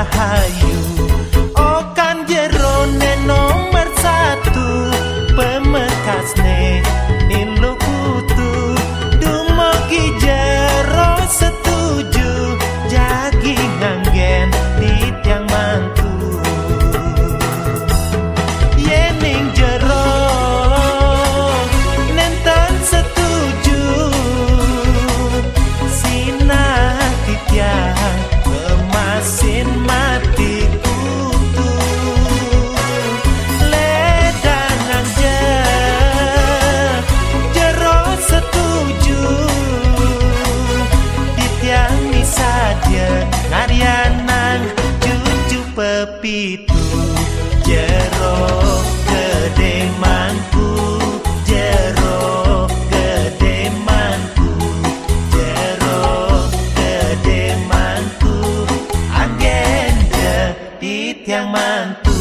rahayu. Oh kan jerone nomor satu pemekasne nilu kutu dumogi jero setuju jagi nganggen di tiang mantu. Yening jero nenten setuju sinah di tiang kemasin mati kutu. Ledangan jero setuju di tiang ni saja ngarianan cucu pepitu. Jero gede mangku, jero gede mangku, jero gede mangku, agenda di tiang mantu.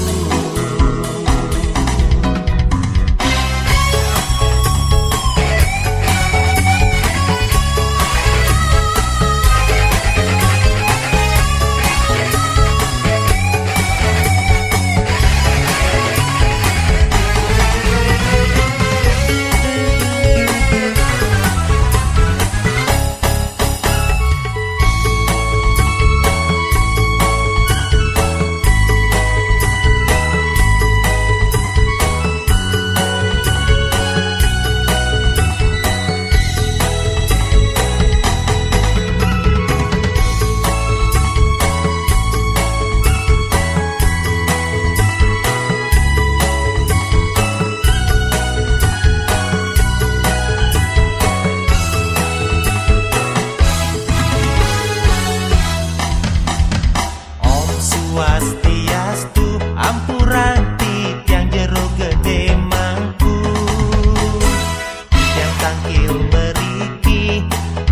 Swastiastu ampuranti tiang jero gede mangku, tiang tangkil beriki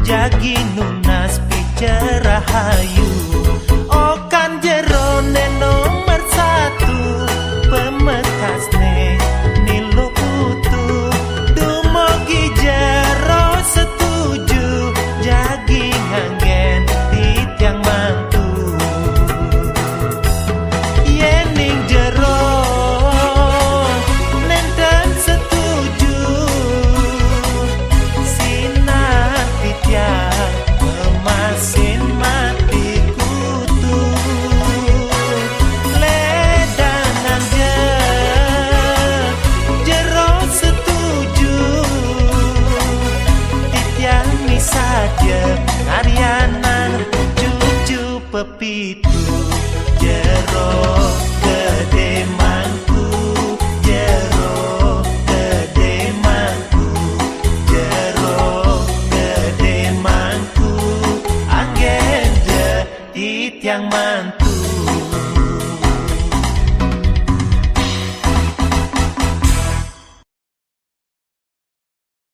jagi nunas pijar rahayu. Oh kan jero nomor satu pemekasne nilu kutu dumogi jero setuju jagi nganggen di tiang mantu. Yening jero nenten setuju sinah di tiang kemasin mati kutu. Ledangan jero setuju di tiang ni saja ngarianan cucu pepitu. Jero gede mangku, jero gede mangku, jero gede mangku, agenda di tiang mantu.